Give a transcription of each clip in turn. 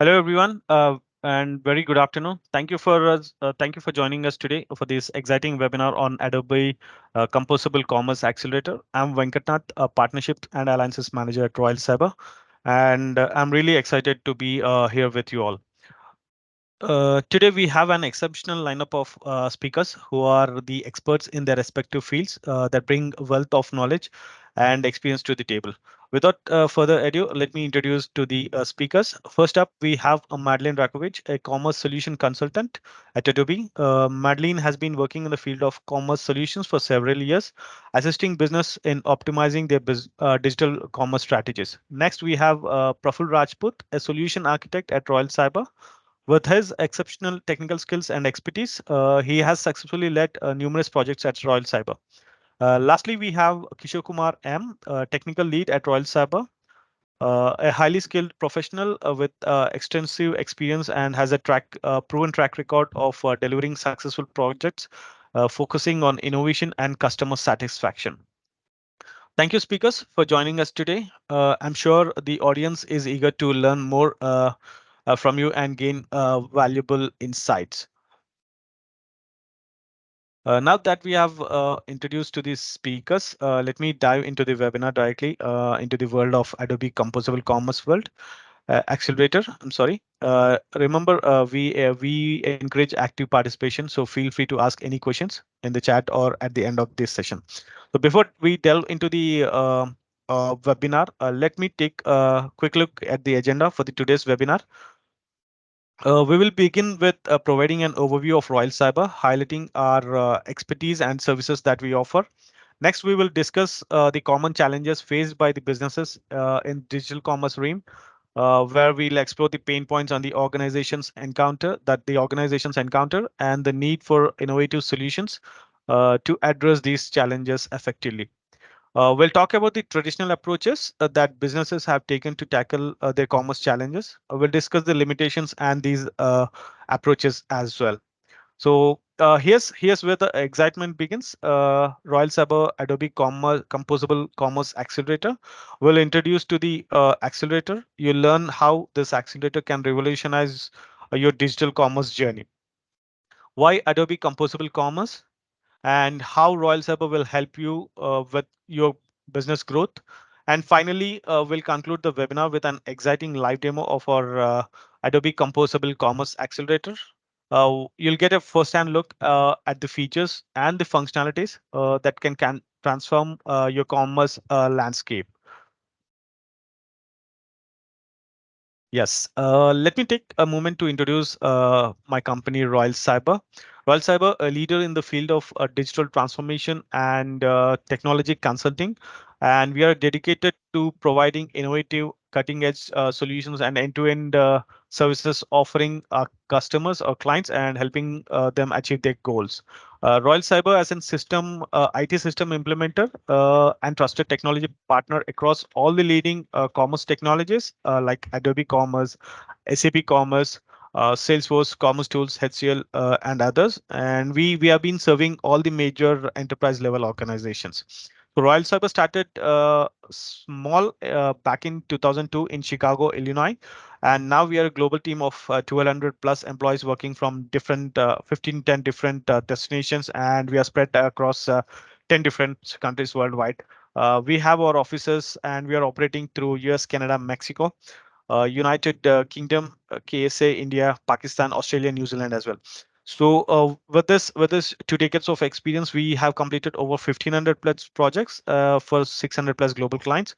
Hello, everyone, and very good afternoon. Thank you for joining us today for this exciting webinar on Adobe Composable Commerce Accelerator. I'm Venkatnath, Partnership and Alliances Manager at Royal Cyber, and I'm really excited to be here with you all. Today we have an exceptional lineup of speakers who are the experts in their respective fields that bring wealth of knowledge and experience to the table. Without further ado, let me introduce to the speakers. First up, we have Madeleine Rakovich, a commerce solution consultant at Adobe. Madeleine has been working in the field of commerce solutions for several years, assisting business in optimizing their digital commerce strategies. Next, we have Praful Rajput, a solution architect at Royal Cyber. With his exceptional technical skills and expertise, he has successfully led numerous projects at Royal Cyber. Lastly, we have Kishore Kumar M, technical lead at Royal Cyber, a highly skilled professional with extensive experience and has a proven track record of delivering successful projects, focusing on innovation and customer satisfaction. Thank you, speakers, for joining us today. I'm sure the audience is eager to learn more from you and gain valuable insights. Now that we have introduced to these speakers, let me dive into the webinar directly into the world of Adobe Composable Commerce World Accelerator. I'm sorry. Remember, we encourage active participation, so feel free to ask any questions in the chat or at the end of this session. So before we delve into the webinar, let me take a quick look at the agenda for the today's webinar. We will begin with providing an overview of Royal Cyber, highlighting our expertise and services that we offer. Next, we will discuss the common challenges faced by the businesses in digital commerce realm, where we'll explore the pain points on the organizations encounter and the need for innovative solutions to address these challenges effectively. We'll talk about the traditional approaches that businesses have taken to tackle their commerce challenges. We'll discuss the limitations and these approaches as well. So here's where the excitement begins. Royal Cyber Adobe Composable Commerce Accelerator will introduce to the accelerator. You'll learn how this accelerator can revolutionize your digital commerce journey. Why Adobe Composable Commerce? And how Royal Cyber will help you with your business growth. And finally, we'll conclude the webinar with an exciting live demo of our Adobe Composable Commerce Accelerator. You'll get a first-hand look at the features and the functionalities that can transform your commerce landscape. Yes, let me take a moment to introduce my company, Royal Cyber. Royal Cyber, a leader in the field of digital transformation and technology consulting, and we are dedicated to providing innovative, cutting-edge solutions and end-to-end services, offering our customers or clients and helping them achieve their goals. Royal Cyber, as a IT system implementer and trusted technology partner across all the leading commerce technologies like Adobe Commerce, SAP Commerce, Salesforce, Commerce Tools, HCL, and others. And we have been serving all the major enterprise level organizations. So Royal Cyber started small back in 2002 in Chicago, Illinois, and now we are a global team of 1,200 plus employees working from different 15, 10 different destinations, and we are spread across 10 different countries worldwide. We have our offices and we are operating through US, Canada, Mexico, United Kingdom, KSA, India, Pakistan, Australia, New Zealand as well. So with this 2 decades of experience, we have completed over 1,500 plus projects for 600 plus global clients.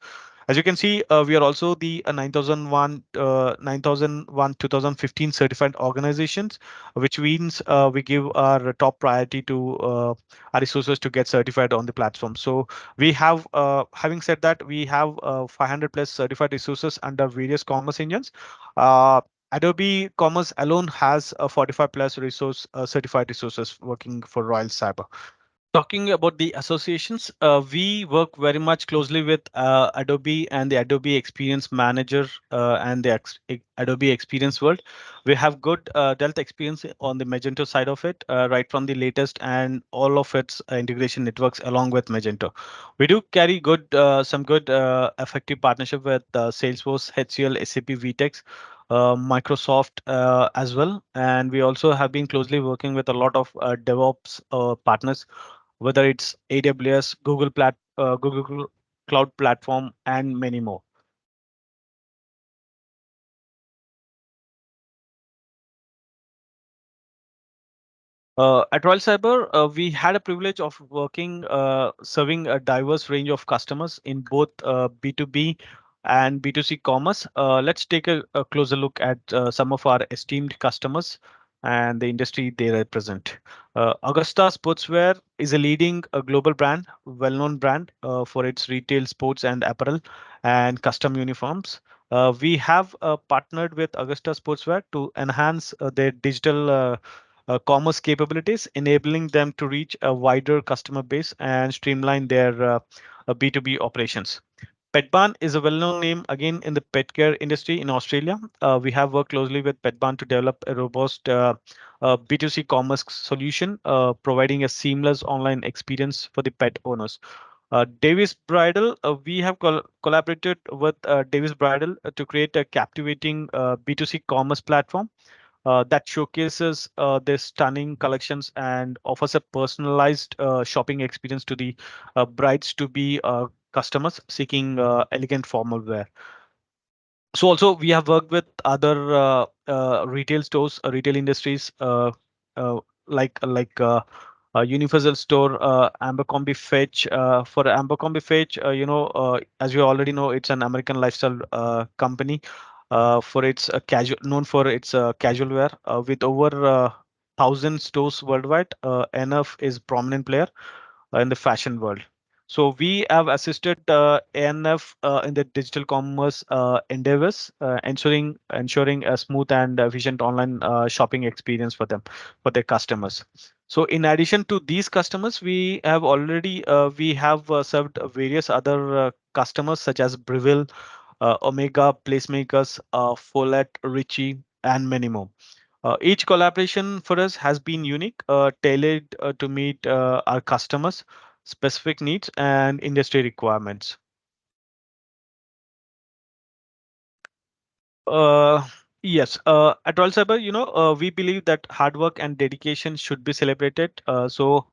As you can see, we are also the 9001 2015 certified organizations, which means we give our top priority to our resources to get certified on the platform. So we have, having said that, we have 500 plus certified resources under various commerce engines. Uh, Adobe Commerce alone has 45 plus certified resources working for Royal Cyber. Talking about the associations, we work very much closely with Adobe and the Adobe Experience Manager and the Adobe Experience World. We have good Delta experience on the Magento side of it, right from the latest and all of its integration networks along with Magento. We do carry some good effective partnership with Salesforce, HCL, SAP, VTEX. Microsoft as well. And we also have been closely working with a lot of DevOps partners, whether it's AWS, Google Cloud Platform, and many more. At Royal Cyber, we had a privilege of serving a diverse range of customers in both B2B and B2C commerce. Let's take a closer look at some of our esteemed customers and the industry they represent. Augusta Sportswear is a leading global brand, well-known brand for its retail sports and apparel and custom uniforms. We have partnered with Augusta Sportswear to enhance their digital commerce capabilities, enabling them to reach a wider customer base and streamline their B2B operations. Petbarn is a well-known name again in the pet care industry in Australia. We have worked closely with Petbarn to develop a robust B2C commerce solution, providing a seamless online experience for the pet owners. Davis Bridal, we have collaborated with Davis Bridal to create a captivating B2C commerce platform that showcases their stunning collections and offers a personalized shopping experience to the brides to be customers seeking elegant formal wear. So also we have worked with other retail stores, retail industries uh, like Universal Store, Abercrombie Fetch. For Abercrombie Fetch, as you already know, it's an American lifestyle company for its casual, known for its casual wear. With over 1,000 stores worldwide, NF is prominent player in the fashion world. So we have assisted ANF in the digital commerce endeavors, ensuring a smooth and efficient online shopping experience for them, for their customers. So in addition to these customers, we have served various other customers such as Breville, Omega, Placemakers, Follett, Ritchie, and many more. Each collaboration for us has been unique, tailored to meet our customers' specific needs and industry requirements. Uh, yes, at Royal Cyber, we believe that hard work and dedication should be celebrated. So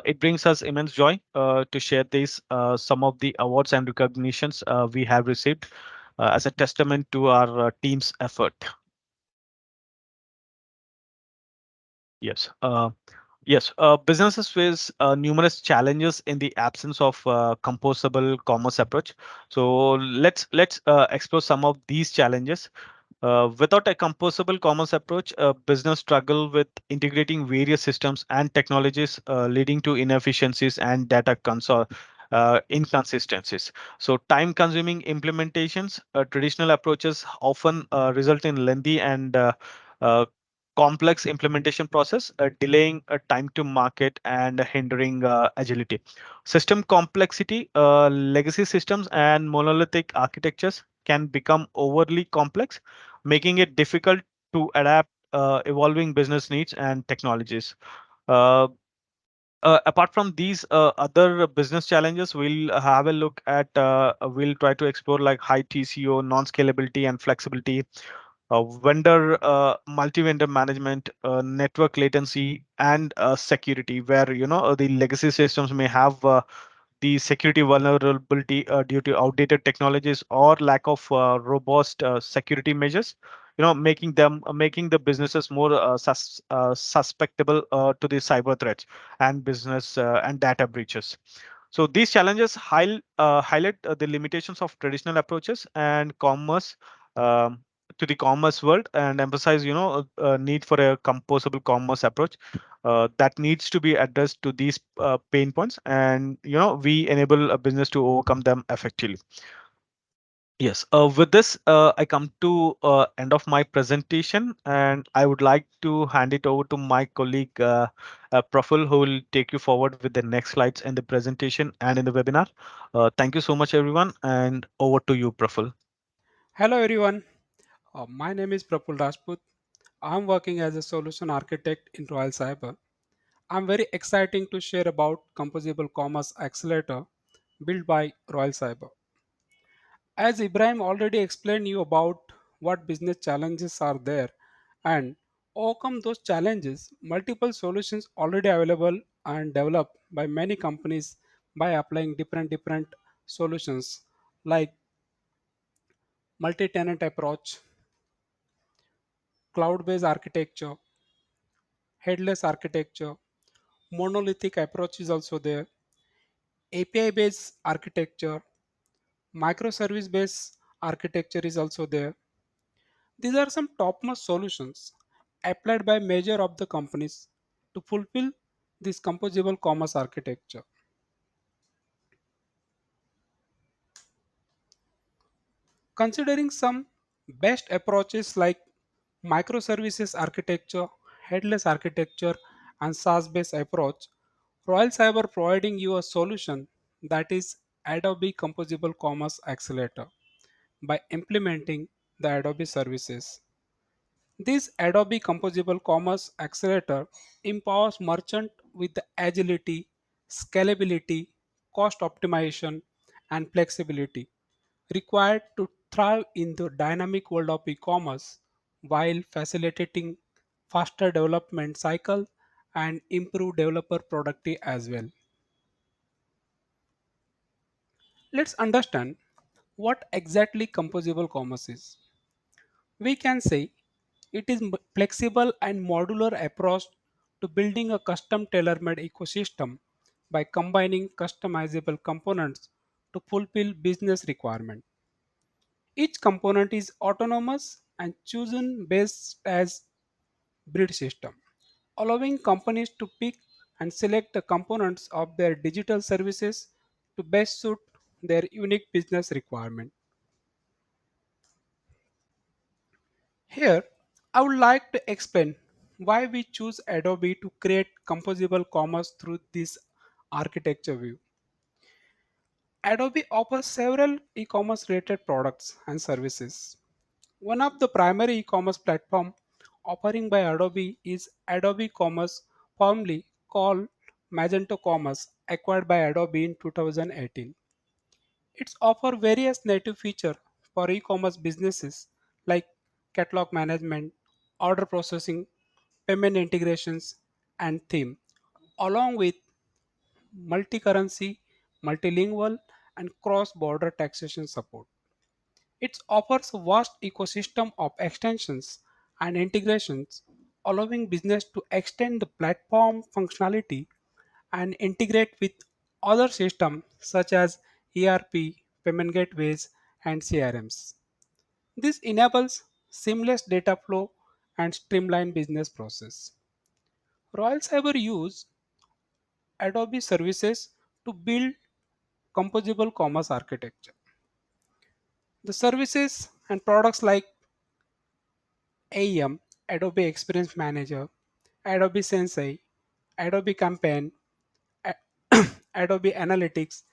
it brings us immense joy to share these some of the awards and recognitions we have received as a testament to our team's effort. Yes. Yes, businesses face numerous challenges in the absence of composable commerce approach. So let's explore some of these challenges. Without a composable commerce approach, business struggle with integrating various systems and technologies, leading to inefficiencies and inconsistencies. So, time-consuming implementations, traditional approaches often result in lengthy and uh, complex implementation process, delaying time to market and hindering agility. System complexity, legacy systems and monolithic architectures can become overly complex, making it difficult to adapt evolving business needs and technologies. Uh, Apart from these other business challenges, we'll try to explore like high TCO, non-scalability, and flexibility, vendor multi-vendor management, network latency, and security, where the legacy systems may have the security vulnerability due to outdated technologies or lack of robust security measures, making the businesses more susceptible to the cyber threats and business and data breaches. So these challenges highlight the limitations of traditional approaches and commerce um, to the commerce world, and emphasize need for a composable commerce approach that needs to be addressed to these pain points, and we enable a business to overcome them effectively. Yes, with this, I come to end of my presentation, and I would like to hand it over to my colleague Praful, who will take you forward with the next slides in the presentation and in the webinar. Thank you so much, everyone, and over to you, Praful. Hello everyone, my name is Prapul Rajput. I'm working as a solution architect in Royal Cyber. I'm very exciting to share about Composable Commerce Accelerator built by Royal Cyber. As Ibrahim already explained you about what business challenges are there, and overcome those challenges. Multiple solutions already available and developed by many companies by applying different solutions like multi-tenant approach, cloud-based architecture, headless architecture, monolithic approach is also there, API-based architecture, microservice-based architecture is also there. These are some topmost solutions applied by major of the companies to fulfill this composable commerce architecture. Considering some best approaches like microservices architecture, headless architecture, and SaaS-based approach, Royal Cyber providing you a solution that is Adobe Composable Commerce Accelerator by implementing the Adobe services. This Adobe Composable Commerce Accelerator empowers merchant with the agility, scalability, cost optimization, and flexibility required to thrive in the dynamic world of e-commerce while facilitating faster development cycle and improve developer productivity as well. Let's understand what exactly composable commerce is. We can say it is flexible and modular approach to building a custom tailor-made ecosystem by combining customizable components to fulfill business requirement. Each component is autonomous and chosen based as breed system, allowing companies to pick and select the components of their digital services to best suit their unique business requirement. Here, I would like to explain why we choose Adobe to create composable commerce through this architecture view. Adobe offers several e-commerce related products and services. One of the primary e-commerce platform offering by Adobe is Adobe Commerce, formerly called Magento Commerce, acquired by Adobe in 2018. It's offer various native features for e-commerce businesses like catalog management, order processing, payment integrations, and theme, along with multi-currency, multilingual, and cross-border taxation support. It offers a vast ecosystem of extensions and integrations, allowing business to extend the platform functionality and integrate with other systems such as ERP, payment gateways, and CRMs. This enables seamless data flow and streamlined business process. Royal Cyber use Adobe services to build composable commerce architecture. The services and products like AEM, Adobe Experience Manager, Adobe Sensei, Adobe Campaign, A- Adobe Analytics,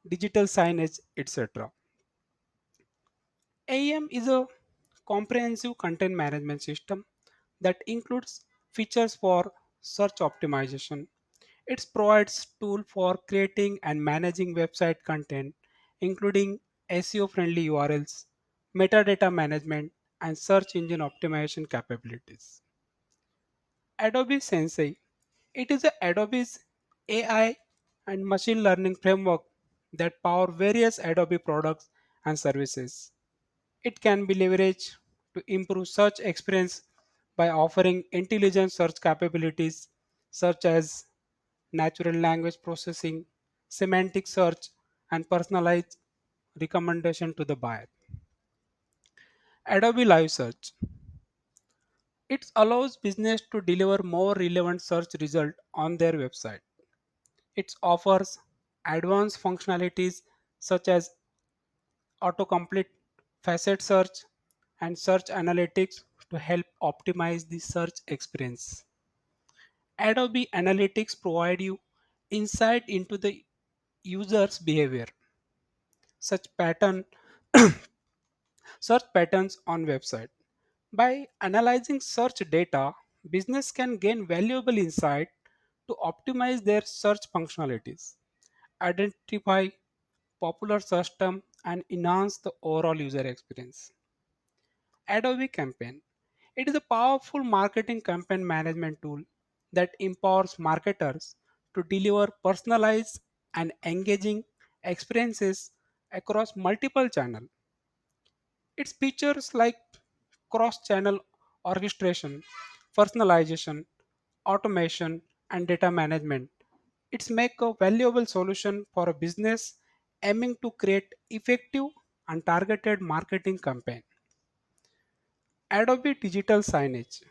digital signage, etc. AEM is a comprehensive content management system that includes features for search optimization. It provides tool for creating and managing website content, including SEO friendly URLs, metadata management, and search engine optimization capabilities. Adobe Sensei. It is Adobe's AI and machine learning framework that power various Adobe products and services. It can be leveraged to improve search experience by offering intelligent search capabilities such as natural language processing, semantic search, and personalized recommendation to the buyer. Adobe Live Search. It allows business to deliver more relevant search results on their website. It offers advanced functionalities such as autocomplete, facet search, and search analytics to help optimize the search experience. Adobe Analytics provide you insight into the user's behavior, such pattern search patterns on website. By analyzing search data, business can gain valuable insight to optimize their search functionalities, identify popular search terms, and enhance the overall user experience. Adobe Campaign. It is a powerful marketing campaign management tool that empowers marketers to deliver personalized and engaging experiences across multiple channels. Its features like cross-channel orchestration, personalization, automation, and data management. It's make a valuable solution for a business aiming to create effective and targeted marketing campaign. Adobe Digital Signage,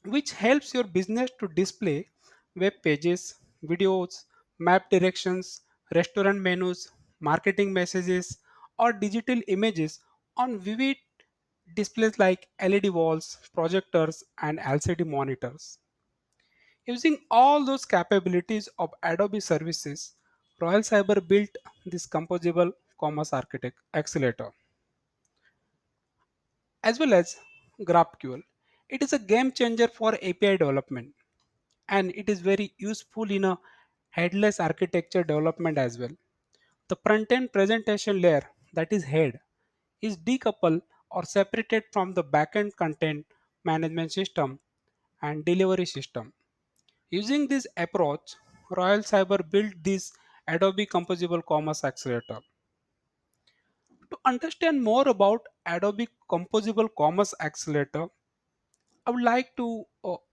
which helps your business to display web pages, videos, map directions, restaurant menus, marketing messages, or digital images on vivid displays like LED walls, projectors, and LCD monitors. Using all those capabilities of Adobe services, Royal Cyber built this composable commerce architect accelerator as well as GraphQL. It is a game changer for API development and it is very useful in a headless architecture development as well. The front-end presentation layer, that is head, is decoupled or separated from the backend content management system and delivery system. Using this approach, Royal Cyber built this Adobe Composable Commerce Accelerator. To understand more about Adobe Composable Commerce Accelerator, I would like to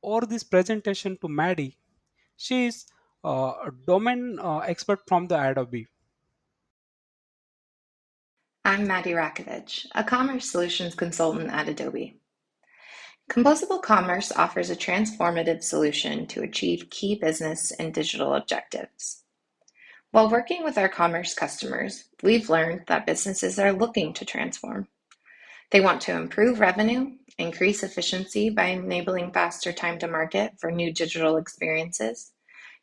over this presentation to Maddie. She is a domain expert from the Adobe. I'm Maddie Rakovich, a commerce solutions consultant at Adobe. Composable Commerce offers a transformative solution to achieve key business and digital objectives. While working with our commerce customers, we've learned that businesses are looking to transform. They want to improve revenue, increase efficiency by enabling faster time to market for new digital experiences,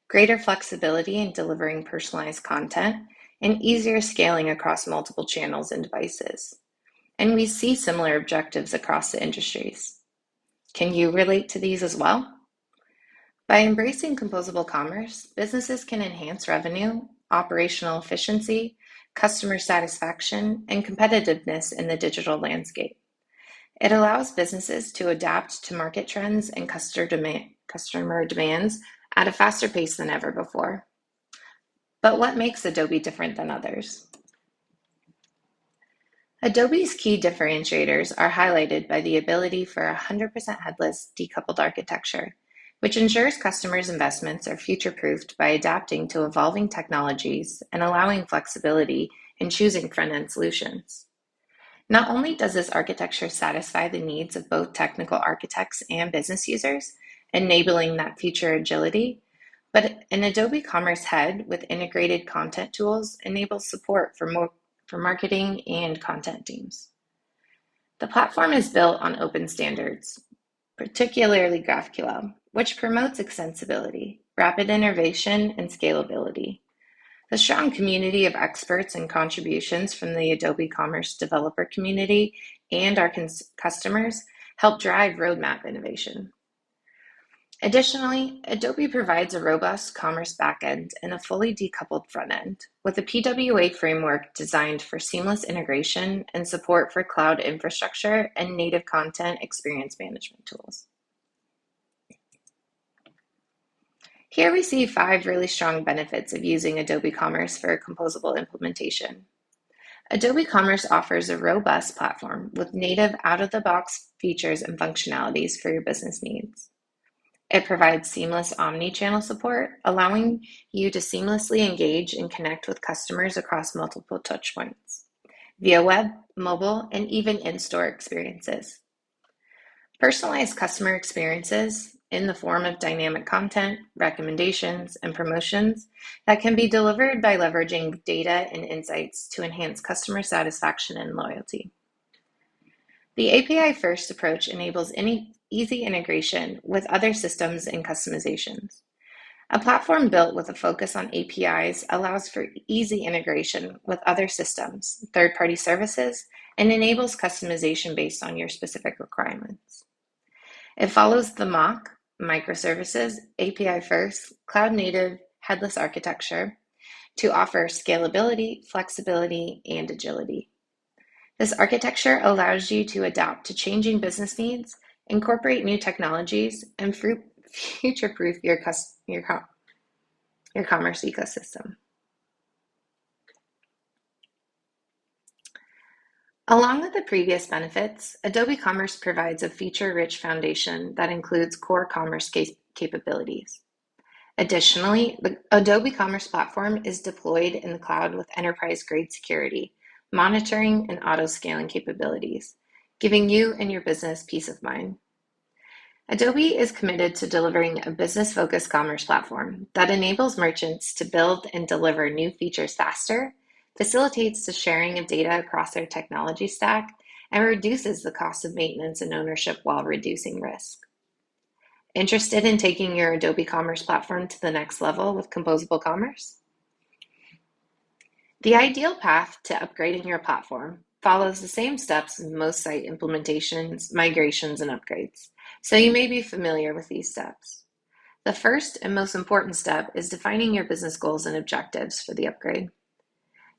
greater flexibility in delivering personalized content, and easier scaling across multiple channels and devices. And we see similar objectives across the industries. Can you relate to these as well? By embracing composable commerce, businesses can enhance revenue, operational efficiency, customer satisfaction, and competitiveness in the digital landscape. It allows businesses to adapt to market trends and customer demands at a faster pace than ever before. But what makes Adobe different than others? Adobe's key differentiators are highlighted by the ability for 100% headless decoupled architecture, which ensures customers' investments are future-proofed by adapting to evolving technologies and allowing flexibility in choosing front-end solutions. Not only does this architecture satisfy the needs of both technical architects and business users, enabling that future agility, but an Adobe Commerce Head with integrated content tools enables support for marketing and content teams. The platform is built on open standards, particularly GraphQL, which promotes extensibility, rapid innovation, and scalability. The strong community of experts and contributions from the Adobe Commerce developer community and our customers help drive roadmap innovation. Additionally, Adobe provides a robust commerce backend and a fully decoupled frontend, with a PWA framework designed for seamless integration and support for cloud infrastructure and native content experience management tools. Here we see 5 really strong benefits of using Adobe Commerce for a composable implementation. Adobe Commerce offers a robust platform with native out-of-the-box features and functionalities for your business needs. It provides seamless omni-channel support, allowing you to seamlessly engage and connect with customers across multiple touchpoints via web, mobile, and even in-store experiences. Personalized customer experiences in the form of dynamic content, recommendations, and promotions that can be delivered by leveraging data and insights to enhance customer satisfaction and loyalty. The API-first approach enables any easy integration with other systems and customizations. A platform built with a focus on APIs allows for easy integration with other systems, third-party services, and enables customization based on your specific requirements. It follows the MOC, microservices, API-first, cloud-native, headless architecture to offer scalability, flexibility, and agility. This architecture allows you to adapt to changing business needs, incorporate new technologies, and future-proof your commerce ecosystem. Along with the previous benefits, Adobe Commerce provides a feature-rich foundation that includes core commerce capabilities. Additionally, the Adobe Commerce Platform is deployed in the cloud with enterprise-grade security, monitoring, and auto-scaling capabilities, giving you and your business peace of mind. Adobe is committed to delivering a business-focused commerce platform that enables merchants to build and deliver new features faster, facilitates the sharing of data across their technology stack, and reduces the cost of maintenance and ownership while reducing risk. Interested in taking your Adobe Commerce platform to the next level with Composable Commerce? The ideal path to upgrading your platform follows the same steps as most site implementations, migrations, and upgrades, so you may be familiar with these steps. The first and most important step is defining your business goals and objectives for the upgrade.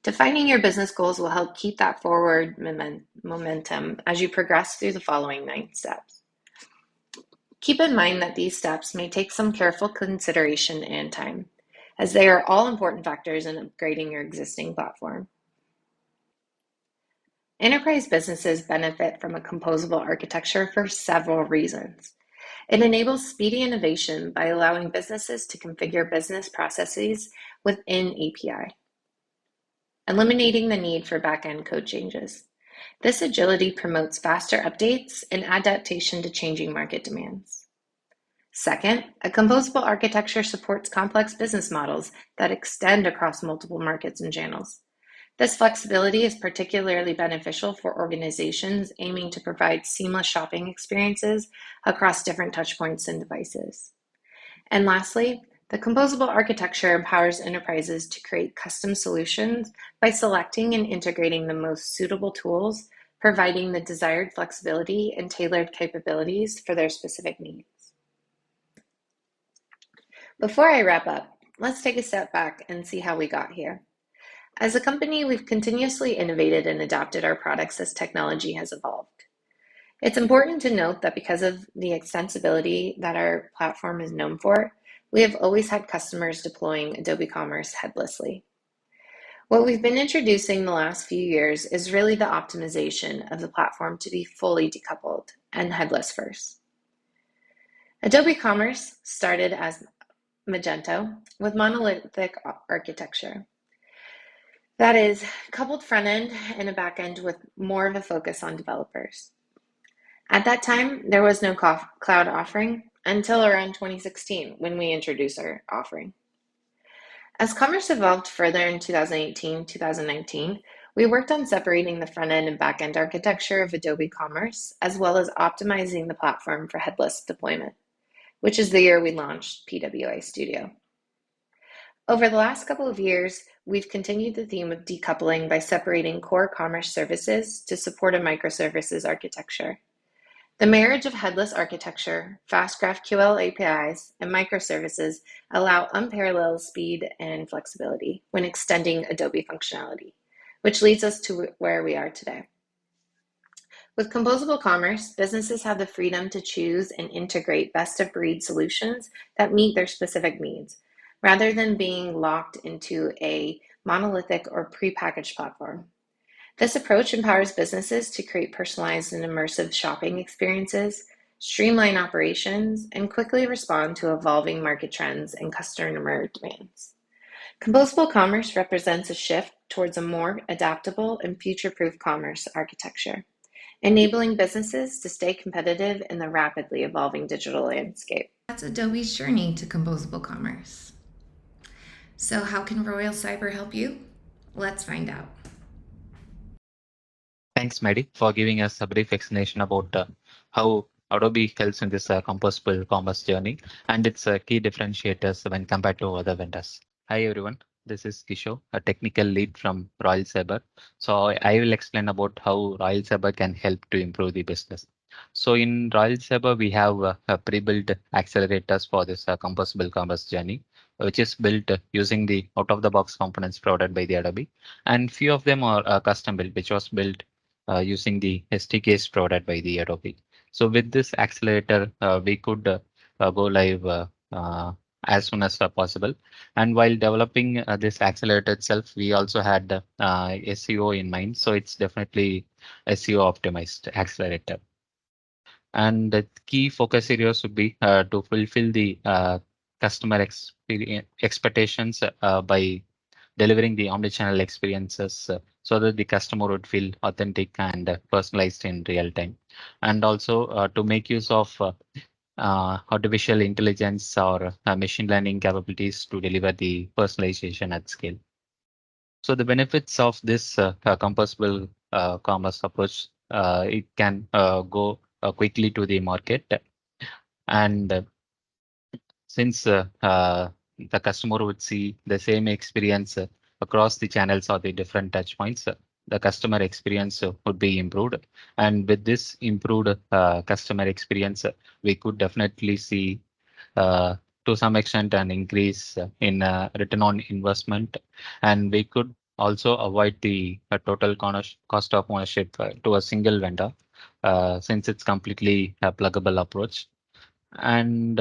Defining your business goals will help keep that forward momentum as you progress through the following 9 steps. Keep in mind that these steps may take some careful consideration and time, as they are all important factors in upgrading your existing platform. Enterprise businesses benefit from a composable architecture for several reasons. It enables speedy innovation by allowing businesses to configure business processes within API, eliminating the need for back-end code changes. This agility promotes faster updates and adaptation to changing market demands. Second, a composable architecture supports complex business models that extend across multiple markets and channels. This flexibility is particularly beneficial for organizations aiming to provide seamless shopping experiences across different touchpoints and devices. And lastly, the composable architecture empowers enterprises to create custom solutions by selecting and integrating the most suitable tools, providing the desired flexibility and tailored capabilities for their specific needs. Before I wrap up, let's take a step back and see how we got here. As a company, we've continuously innovated and adapted our products as technology has evolved. It's important to note that because of the extensibility that our platform is known for, we have always had customers deploying Adobe Commerce headlessly. What we've been introducing the last few years is really the optimization of the platform to be fully decoupled and headless first. Adobe Commerce started as Magento with monolithic architecture. That is, coupled front end and a back end with more of a focus on developers. At that time, there was no cloud offering until around 2016 when we introduced our offering. As commerce evolved further in 2018-2019, we worked on separating the front end and back end architecture of Adobe Commerce, as well as optimizing the platform for headless deployment, which is the year we launched PWA Studio. Over the last couple of years, we've continued the theme of decoupling by separating core commerce services to support a microservices architecture. The marriage of headless architecture, fast GraphQL APIs, and microservices allow unparalleled speed and flexibility when extending Adobe functionality, which leads us to where we are today. With Composable Commerce, businesses have the freedom to choose and integrate best-of-breed solutions that meet their specific needs, rather than being locked into a monolithic or prepackaged platform. This approach empowers businesses to create personalized and immersive shopping experiences, streamline operations, and quickly respond to evolving market trends and customer demands. Composable Commerce represents a shift towards a more adaptable and future-proof commerce architecture, enabling businesses to stay competitive in the rapidly evolving digital landscape. That's Adobe's journey to composable commerce. So how can Royal Cyber help you? Let's find out. Thanks, Maddie, for giving us a brief explanation about how Adobe helps in this composable commerce journey and its key differentiators when compared to other vendors. Hi, everyone. This is Kishore, a technical lead from Royal Cyber. So I will explain about how Royal Cyber can help to improve the business. So in Royal Cyber, we have pre-built accelerators for this composable commerce journey, which is built using the out-of-the-box components provided by the Adobe. And few of them are custom built, which was built using the SDKs provided by the Adobe. So with this accelerator, we could go live as soon as possible. And while developing this accelerator itself, we also had SEO in mind. So it's definitely SEO optimized accelerator. And the key focus areas would be to fulfill the customer expectations by delivering the omnichannel experiences so that the customer would feel authentic and personalized in real time. And also to make use of artificial intelligence or machine learning capabilities to deliver the personalization at scale. So the benefits of this composable commerce approach, it can go quickly to the market, and since the customer would see the same experience across the channels or the different touch points, the customer experience would be improved. And with this improved customer experience, we could definitely see uh, to some extent an increase in return on investment, and we could also avoid the total cost of ownership to a single vendor since it's completely a pluggable approach. And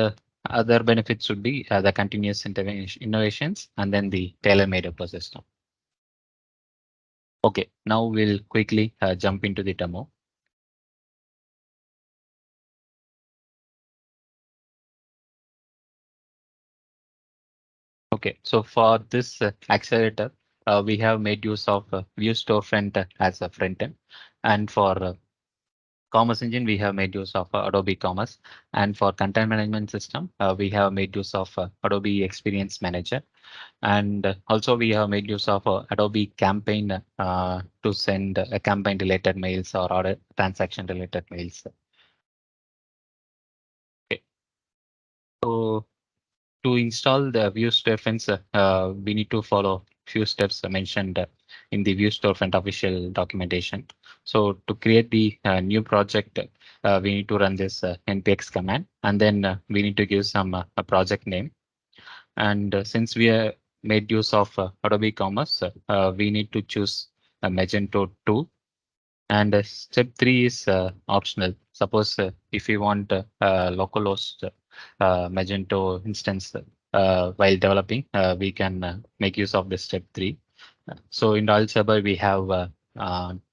other benefits would be the continuous innovations and then the tailor-made ecosystem. Okay, now we'll quickly jump into the demo. Okay, so for this accelerator, we have made use of View Storefront as a front end, and for Commerce Engine, we have made use of Adobe Commerce, and for content management system, we have made use of Adobe Experience Manager, and also we have made use of Adobe Campaign to send campaign related mails or order transaction related mails. Okay. So to install the View Storefront, we need to follow few steps mentioned in the View Storefront official documentation. So to create the new project, we need to run this npx command, and then we need to give some a project name. And since we made use of Adobe Commerce, we need to choose Magento 2. And step 3 is optional. Suppose if you want localhost Magento instance while developing, we can make use of this step 3. So in Royal Cyber, we have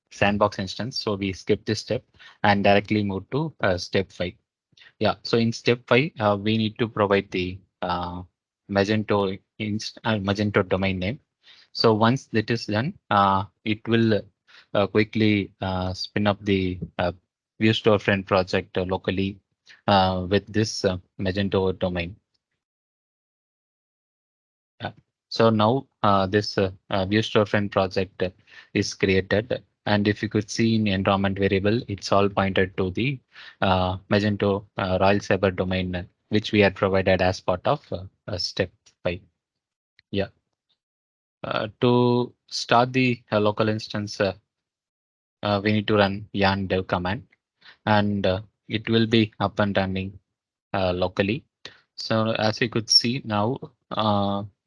sandbox instance. So we skip this step and directly move to step 5. Yeah, so in step 5, we need to provide the Magento domain name. So once that is done, it will quickly spin up the View Storefront project locally with this Magento domain. Yeah. So now this View Storefront project is created. And if you could see in environment variable, it's all pointed to the Magento Royal Cyber domain, which we had provided as part of step 5. Yeah. To start the local instance, we need to run yarn dev command, and it will be up and running locally. So as you could see now,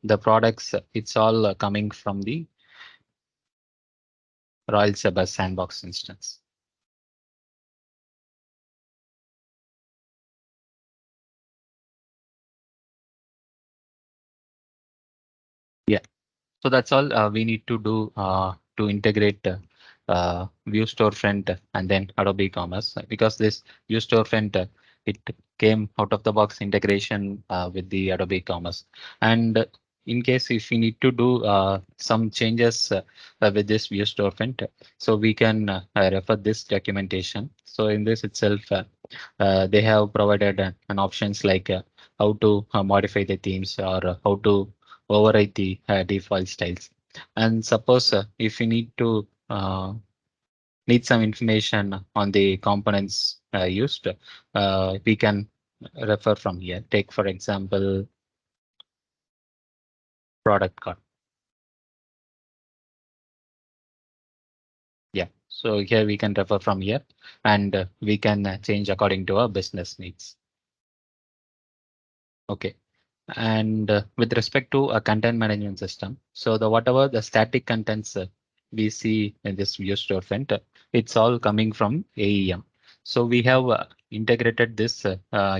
the products, it's all coming from the Royal Cyber sandbox instance. Yeah, so that's all we need to do to integrate View Storefront and then Adobe Commerce, because this View Storefront, it came out of the box integration with the Adobe Commerce. And in case if we need to do some changes with this View Storefront, so we can refer this documentation. So in this itself, they have provided an options like how to modify the themes or how to override the default styles. And suppose if you need some information on the components used, we can refer from here. Take for example, product card. Yeah, so here we can refer from here, and we can change according to our business needs. Okay. And with respect to a content management system, so the whatever the static contents we see in this View Storefront, it's all coming from AEM. So we have integrated this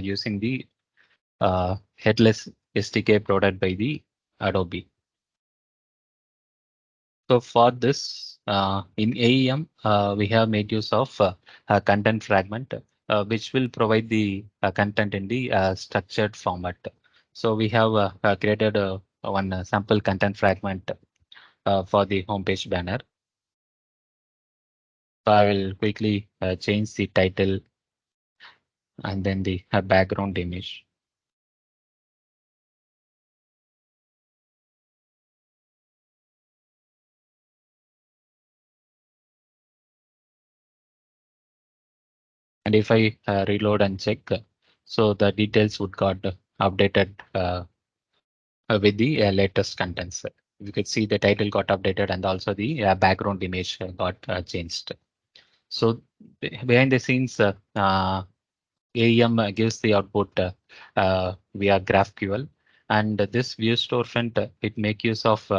using the headless SDK provided by the Adobe. So for this, in AEM, we have made use of a content fragment, which will provide the content in the structured format. So we have created one sample content fragment for the homepage banner. So I will quickly change the title and then the background image. And if I reload and check, so the details would got updated with the latest contents. You could see the title got updated and also the background image got changed. So behind the scenes, AEM gives the output via GraphQL, and this view storefront it make use of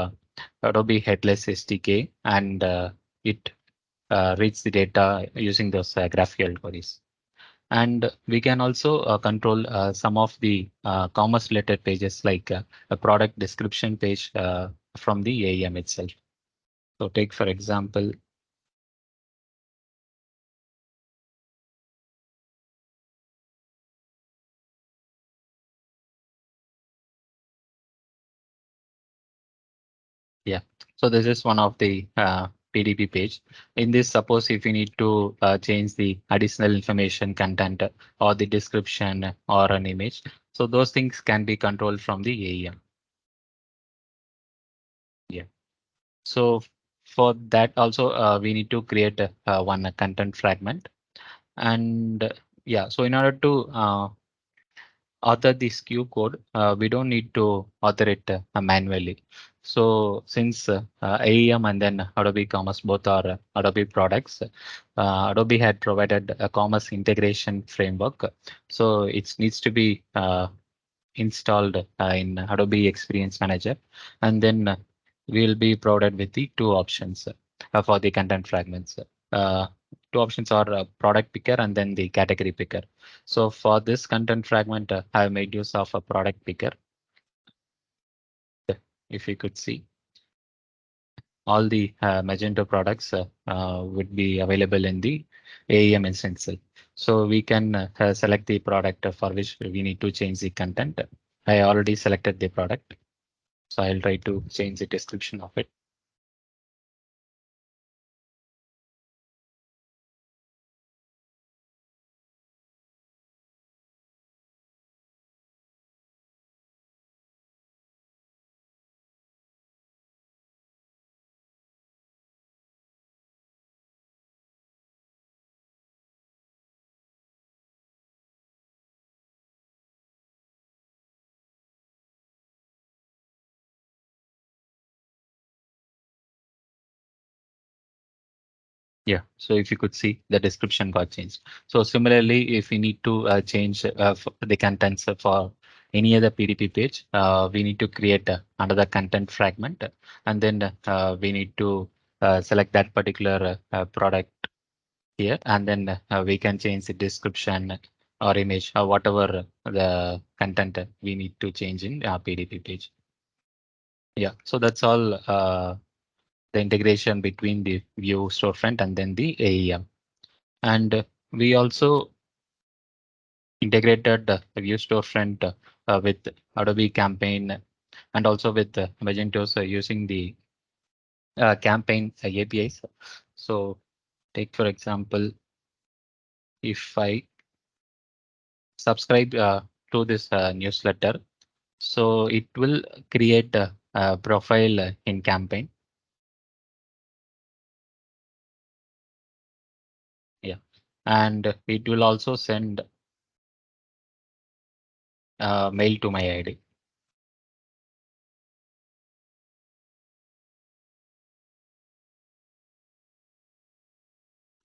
Adobe Headless SDK, and it reads the data using those GraphQL queries. And we can also control some of the commerce related pages like a product description page from the AEM itself. So take for example, yeah. So this is one of the PDP page. In this, suppose if you need to change the additional information content or the description or an image, so those things can be controlled from the AEM. Yeah. So for that also we need to create one content fragment. And yeah, so in order to author this Q code, we don't need to author it manually. So since AEM and then Adobe Commerce both are Adobe products, Adobe had provided a commerce integration framework. So it needs to be installed in Adobe Experience Manager, and then we'll be provided with the two options for the content fragments. Uh, Two options are product picker and then the category picker. So for this content fragment, I have made use of a product picker. If you could see, all the Magento products would be available in the AEM instance. So we can select the product for which we need to change the content. I already selected the product. So I'll try to change the description of it. Yeah, so if you could see the description got changed. So similarly, if we need to change the contents for any other PDP page, we need to create another content fragment, and then we need to select that particular product here, and then we can change the description or image or whatever the content we need to change in our PDP page. Yeah, so that's all the integration between the view storefront and then the AEM. And we also integrated the view storefront with Adobe Campaign and also with Magento's using the campaign APIs. So take for example, if I subscribe to this newsletter, so it will create a profile in campaign. Yeah, and it will also send mail to my ID.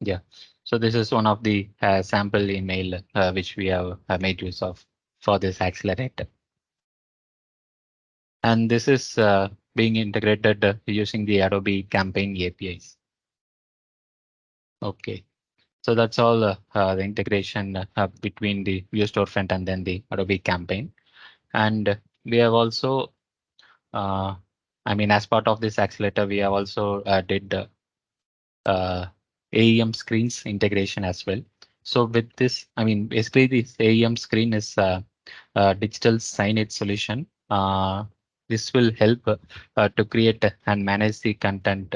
Yeah, so this is one of the sample email which we have made use of for this accelerator. And this is being integrated using the Adobe Campaign APIs. Okay. So that's all the integration between the view storefront and then the Adobe campaign. And we have also, I mean, as part of this accelerator, we have also did uh, AEM screens integration as well. So with this, I mean, basically this AEM screen is a digital signage solution. This will help to create and manage the content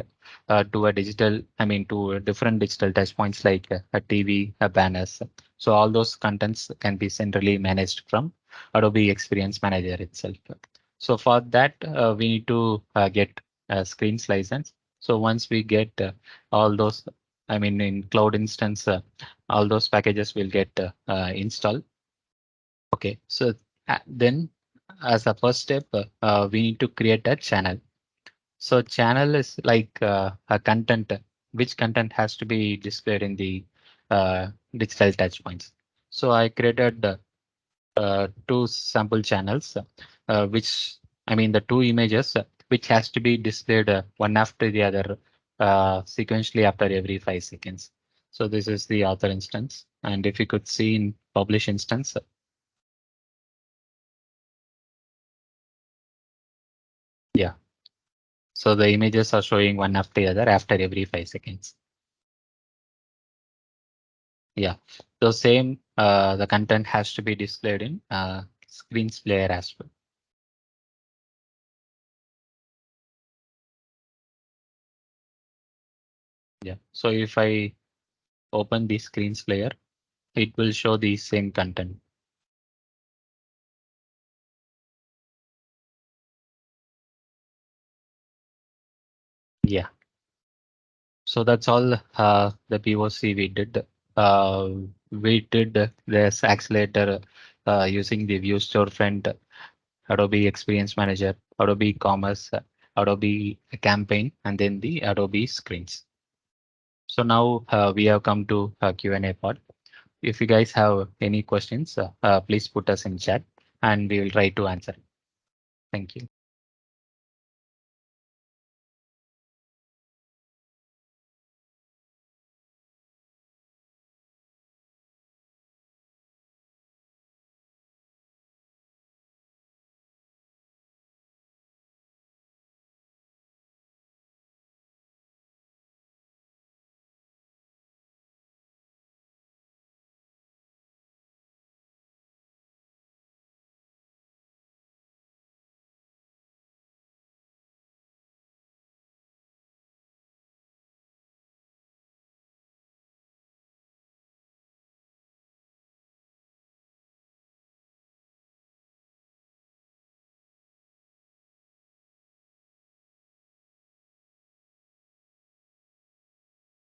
to a digital, I mean, to different digital touch points like a TV, a banners. So all those contents can be centrally managed from Adobe Experience Manager itself. So for that, we need to get a screens license. So once we get all those, I mean, in cloud instance, all those packages will get installed. Okay, so then as a first step, we need to create a channel. So channel is like a content, which content has to be displayed in the digital touch points. So I created two sample channels, which I mean the two images, which has to be displayed one after the other sequentially after every 5 seconds. So this is the author instance. And if you could see in publish instance, yeah. So the images are showing one after the other after every 5 seconds. Yeah. So same, the content has to be displayed in screens player as well. Yeah. So if I open the screens player, it will show the same content. Yeah. So that's all the POC we did. Uh, we did this accelerator using the View Storefront, Adobe Experience Manager, Adobe Commerce, Adobe Campaign, and then the Adobe Screens. So now we have come to Q&A part. If you guys have any questions, please put us in chat and we will try to answer. Thank you.